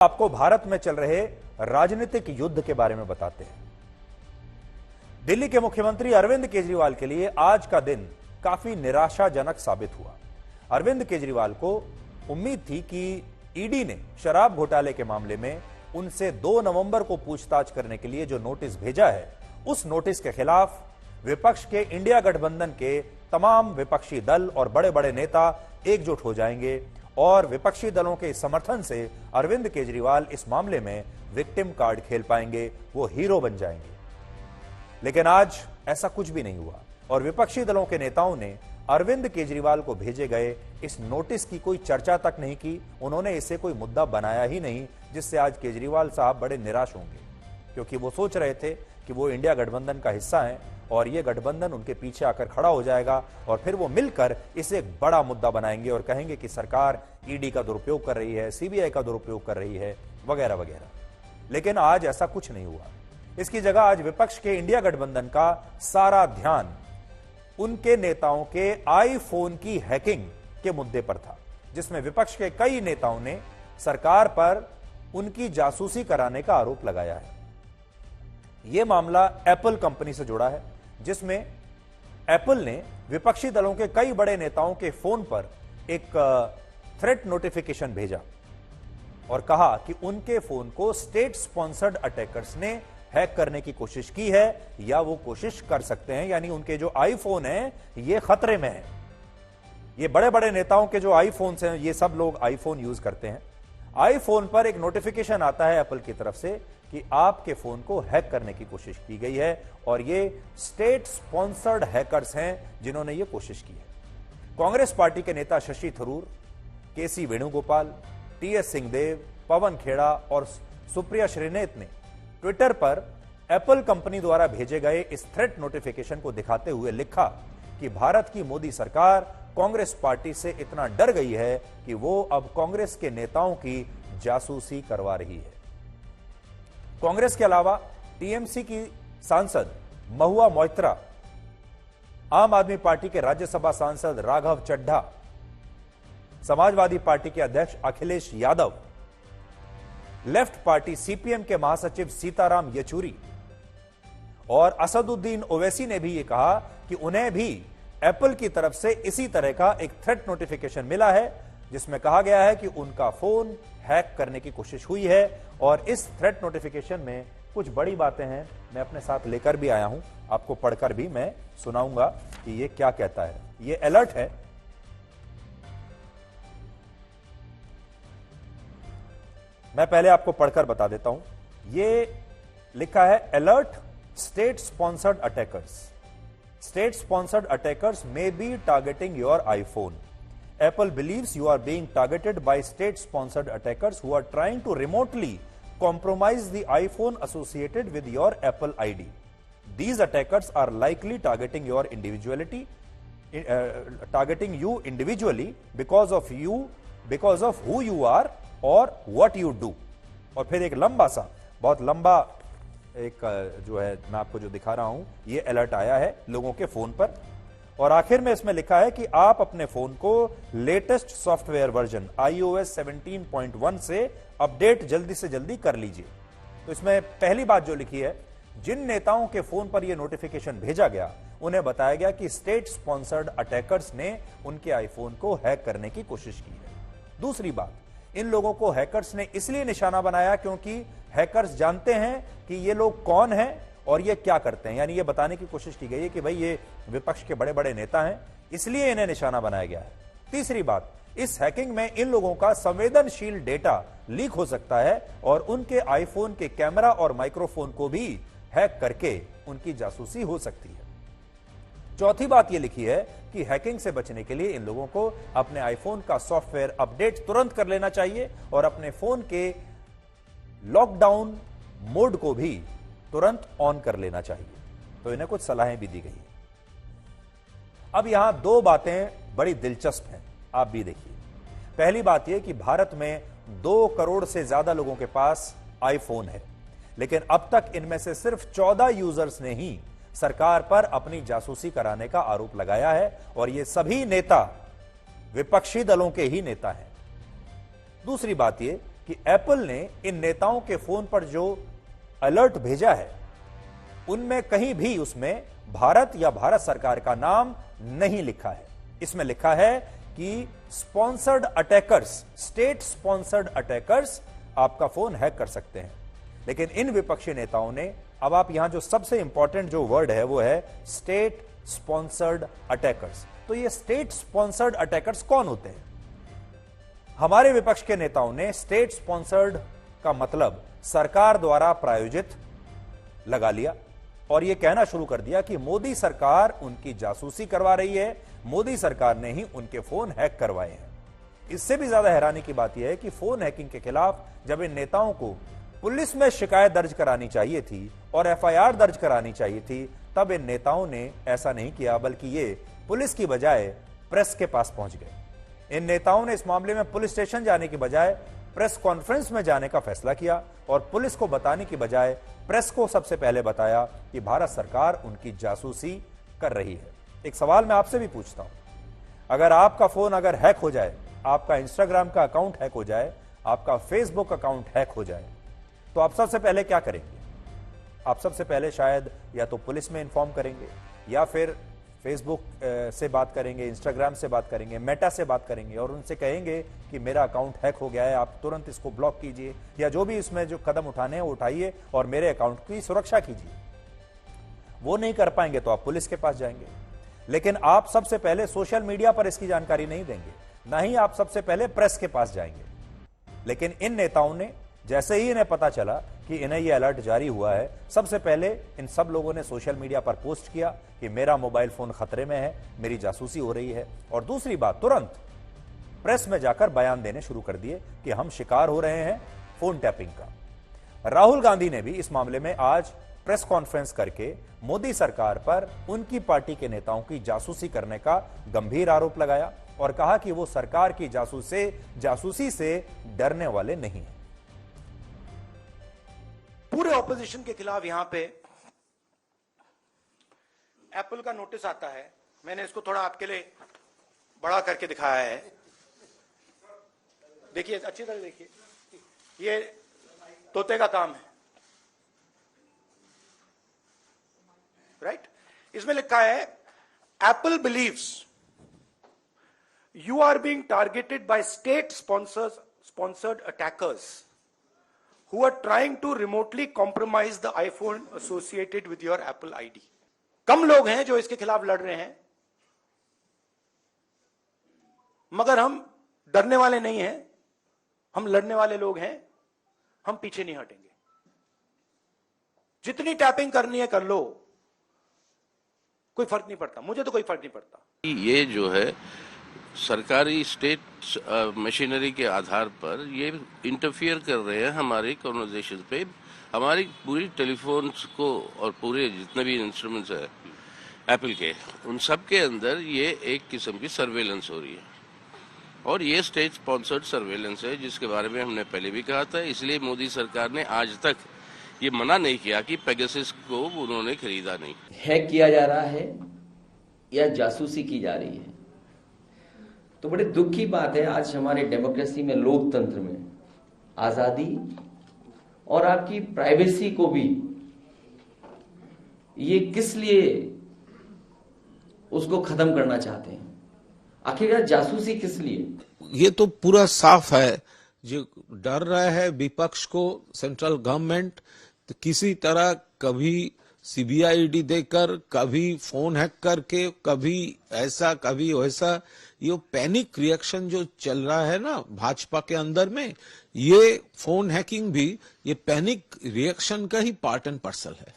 आपको भारत में चल रहे राजनीतिक युद्ध के बारे में बताते हैं। दिल्ली के मुख्यमंत्री अरविंद केजरीवाल के लिए आज का दिन काफी निराशाजनक साबित हुआ। अरविंद केजरीवाल को उम्मीद थी कि ईडी ने शराब घोटाले के मामले में उनसे 2 नवंबर को पूछताछ करने के लिए जो नोटिस भेजा है, उस नोटिस के खिलाफ विपक्ष के इंडिया गठबंधन के तमाम विपक्षी दल और बड़े बड़े नेता एकजुट हो जाएंगे और विपक्षी दलों के समर्थन से अरविंद केजरीवाल इस मामले में विक्टिम कार्ड खेल पाएंगे, वो हीरो बन जाएंगे। लेकिन आज ऐसा कुछ भी नहीं हुआ और विपक्षी दलों के नेताओं ने अरविंद केजरीवाल को भेजे गए इस नोटिस की कोई चर्चा तक नहीं की। उन्होंने इसे कोई मुद्दा बनाया ही नहीं, जिससे आज केजरीवाल साहब बड़े निराश होंगे, क्योंकि वो सोच रहे थे कि वो इंडिया गठबंधन का हिस्सा हैं और ये गठबंधन उनके पीछे आकर खड़ा हो जाएगा और फिर वो मिलकर इसे एक बड़ा मुद्दा बनाएंगे और कहेंगे कि सरकार ईडी का दुरुपयोग कर रही है, सीबीआई का दुरुपयोग कर रही है, वगैरह वगैरह। लेकिन आज ऐसा कुछ नहीं हुआ। इसकी जगह आज विपक्ष के इंडिया गठबंधन का सारा ध्यान उनके नेताओं के आईफोन की हैकिंग के मुद्दे पर था, जिसमें विपक्ष के कई नेताओं ने सरकार पर उनकी जासूसी कराने का आरोप लगाया है। यह मामला एप्पल कंपनी से जुड़ा है, जिसमें एप्पल ने विपक्षी दलों के कई बड़े नेताओं के फोन पर एक थ्रेट नोटिफिकेशन भेजा और कहा कि उनके फोन को स्टेट स्पॉन्सर्ड अटैकर्स ने हैक करने की कोशिश की है या वो कोशिश कर सकते हैं, यानी उनके जो आईफोन हैं ये खतरे में है। ये बड़े बड़े नेताओं के जो आईफोन्स हैं, ये सब लोग आईफोन यूज करते हैं। आईफोन पर एक नोटिफिकेशन आता है एप्पल की तरफ से कि आपके फोन को हैक करने की कोशिश की गई है और ये स्टेट स्पॉन्सर्ड हैकर्स हैं जिन्होंने ये कोशिश की है। कांग्रेस पार्टी के नेता शशि थरूर, केसी वेणुगोपाल, टीएस सिंहदेव, पवन खेड़ा और सुप्रिया श्रीनेत ने ट्विटर पर एप्पल कंपनी द्वारा भेजे गए इस थ्रेट नोटिफिकेशन को दिखाते हुए लिखा कि भारत की मोदी सरकार कांग्रेस पार्टी से इतना डर गई है कि वो अब कांग्रेस के नेताओं की जासूसी करवा रही है। कांग्रेस के अलावा टीएमसी की सांसद महुआ मोइत्रा, आम आदमी पार्टी के राज्यसभा सांसद राघव चड्ढा, समाजवादी पार्टी के अध्यक्ष Akhilesh Yadav, left party CPM के महासचिव सीताराम येचुरी और असदुद्दीन ओवैसी ने भी यह कहा कि उन्हें भी एप्पल की तरफ से इसी तरह का एक थ्रेट नोटिफिकेशन मिला है, जिसमें कहा गया है कि उनका फोन हैक करने की कोशिश हुई है और इस थ्रेट नोटिफिकेशन में कुछ बड़ी बातें हैं। मैं अपने साथ लेकर भी आया हूं, आपको पढ़कर भी मैं सुनाऊंगा कि ये क्या कहता है। ये अलर्ट है, मैं पहले आपको पढ़कर बता देता हूं। ये लिखा है, alert state sponsored attackers. State sponsored attackers may be targeting your iPhone. Apple believes you are being targeted by state sponsored attackers who are trying to remotely compromise the iPhone associated with your Apple ID. These attackers are likely targeting your individuality, targeting you individually because of who you are or what you do. और फिर एक लंबा सा, बहुत लंबा एक जो है मैं आपको जो दिखा रहा हूं, ये अलर्ट आया है लोगों के फोन पर और आखिर में इसमें लिखा है कि आप अपने फोन को लेटेस्ट सॉफ्टवेयर वर्जन iOS 17.1 से अपडेट जल्दी से जल्दी कर लीजिए। तो इसमें पहली बात जो लिखी है, जिन नेताओं के फोन पर यह नोटिफिकेशन भेजा गया उन्हें बताया गया कि स्टेट स्पॉन्सर्ड अटैकर्स ने उनके आईफोन को हैक करने की कोशिश की है। दूसरी बात, इन लोगों को हैकर्स ने इसलिए निशाना बनाया क्योंकि हैकर्स जानते हैं कि ये लोग कौन हैं और ये क्या करते हैं, यानी ये बताने की कोशिश की गई है कि भाई ये विपक्ष के बड़े बड़े नेता हैं, इसलिए इन्हें निशाना बनाया गया है। तीसरी बात, इस हैकिंग में इन लोगों का संवेदनशील डेटा लीक हो सकता है और उनके आईफोन के कैमरा और माइक्रोफोन को भी हैक करके उनकी जासूसी हो सकती है। चौथी बात यह लिखी है कि हैकिंग से बचने के लिए इन लोगों को अपने आईफोन का सॉफ्टवेयर अपडेट तुरंत कर लेना चाहिए और अपने फोन के लॉकडाउन मोड को भी तुरंत ऑन कर लेना चाहिए। तो इन्हें कुछ सलाहें भी दी गई। अब यहां 2 बातें बड़ी दिलचस्प हैं, आप भी देखिए। पहली बात यह कि भारत में 2 करोड़ से ज्यादा लोगों के पास आईफोन है, लेकिन अब तक इनमें से सिर्फ 14 यूजर्स ने ही सरकार पर अपनी जासूसी कराने का आरोप लगाया है और ये सभी नेता विपक्षी दलों के ही नेता हैं। दूसरी बात यह कि एप्पल ने इन नेताओं के फोन पर जो अलर्ट भेजा है उनमें कहीं भी उसमें भारत या भारत सरकार का नाम नहीं लिखा है। इसमें लिखा है कि sponsored attackers, state sponsored attackers आपका फोन हैक कर सकते हैं। लेकिन इन विपक्षी नेताओं ने, अब आप यहां जो सबसे इंपॉर्टेंट जो वर्ड है वो है स्टेट स्पॉन्सर्ड अटैकर्स। तो ये स्टेट स्पॉन्सर्ड अटैकर्स कौन होते हैं? हमारे विपक्ष के नेताओं ने स्टेट स्पॉन्सर्ड का मतलब सरकार द्वारा प्रायोजित लगा लिया और यह कहना शुरू कर दिया कि मोदी सरकार उनकी जासूसी करवा रही है, मोदी सरकार ने ही उनके फोन हैक करवाए हैं। इससे भी ज्यादा हैरानी की बात यह है कि फोन हैकिंग के खिलाफ जब इन नेताओं को पुलिस में शिकायत दर्ज करानी चाहिए थी और एफआईआर दर्ज करानी चाहिए थी, तब इन नेताओं ने ऐसा नहीं किया, बल्कि ये पुलिस की बजाय प्रेस के पास पहुंच गए। इन नेताओं ने इस मामले में पुलिस स्टेशन जाने की बजाय प्रेस कॉन्फ्रेंस में जाने का फैसला किया और पुलिस को बताने की बजाय प्रेस को सबसे पहले बताया कि भारत सरकार उनकी जासूसी कर रही है। एक सवाल मैं आपसे भी पूछता हूं, अगर आपका फोन अगर हैक हो जाए, आपका इंस्टाग्राम का अकाउंट हैक हो जाए, आपका फेसबुक अकाउंट हैक हो जाए, तो आप सबसे पहले क्या करेंगे? आप सबसे पहले शायद या तो पुलिस में इंफॉर्म करेंगे या फिर फेसबुक से बात करेंगे, इंस्टाग्राम से बात करेंगे, मेटा से बात करेंगे और उनसे कहेंगे कि मेरा अकाउंट हैक हो गया है, आप तुरंत इसको ब्लॉक कीजिए या जो भी इसमें जो कदम उठाने हैं वो उठाइए और मेरे अकाउंट की सुरक्षा कीजिए। वो नहीं कर पाएंगे तो आप पुलिस के पास जाएंगे। लेकिन आप सबसे पहले सोशल मीडिया पर इसकी जानकारी नहीं देंगे, ना ही आप सबसे पहले प्रेस के पास जाएंगे। लेकिन इन नेताओं ने जैसे ही इन्हें पता चला कि इन्हें यह अलर्ट जारी हुआ है, सबसे पहले इन सब लोगों ने सोशल मीडिया पर पोस्ट किया कि मेरा मोबाइल फोन खतरे में है, मेरी जासूसी हो रही है। और दूसरी बात, तुरंत प्रेस में जाकर बयान देने शुरू कर दिए कि हम शिकार हो रहे हैं फोन टैपिंग का। राहुल गांधी ने भी इस मामले में आज प्रेस कॉन्फ्रेंस करके मोदी सरकार पर उनकी पार्टी के नेताओं की जासूसी करने का गंभीर आरोप लगाया और कहा कि वो सरकार की जासूसी से डरने वाले नहीं हैं। पूरे ऑपोजिशन के खिलाफ यहां पे एप्पल का नोटिस आता है। मैंने इसको थोड़ा आपके लिए बड़ा करके दिखाया है, देखिए अच्छी तरह देखिए, ये तोते का काम है, राइट। इसमें लिखा है Apple believes you are being targeted by state sponsored attackers who are trying to remotely compromise the iPhone associated with your Apple ID। कम लोग हैं जो इसके खिलाफ लड़ रहे हैं, मगर हम डरने वाले नहीं हैं, हम लड़ने वाले लोग हैं, हम पीछे नहीं हटेंगे। जितनी टैपिंग करनी है कर लो, कोई फर्क नहीं पड़ता, मुझे तो कोई फर्क नहीं पड़ता। ये जो है सरकारी स्टेट मशीनरी के आधार पर ये इंटरफियर कर रहे हैं हमारी कन्वर्सेशन पे, हमारी पूरी टेलीफोन्स को और पूरे जितने भी इंस्ट्रूमेंट्स है एप्पल के, उन सब के अंदर ये एक किस्म की सर्वेलेंस हो रही है और ये स्टेट स्पॉन्सर्ड सर्वेलेंस है, जिसके बारे में हमने पहले भी कहा था। इसलिए मोदी सरकार ने आज तक ये मना नहीं किया कि पेगासस को उन्होंने खरीदा नहीं। हैक किया जा रहा है या जासूसी की जा रही है, तो बड़े दुख की बात है आज हमारे डेमोक्रेसी में, लोकतंत्र में आजादी और आपकी प्राइवेसी को भी ये किस लिए उसको खत्म करना चाहते हैं? आखिरकार जासूसी किस लिए? ये तो पूरा साफ है, जो डर रहा है विपक्ष को सेंट्रल गवर्नमेंट तो किसी तरह कभी सीबीआईडी देकर, कभी फोन हैक करके, कभी ऐसा कभी वैसा, ये पैनिक रिएक्शन जो चल रहा है ना भाजपा के अंदर में, ये फोन हैकिंग भी ये पैनिक रिएक्शन का ही पार्ट एंड पार्सल है।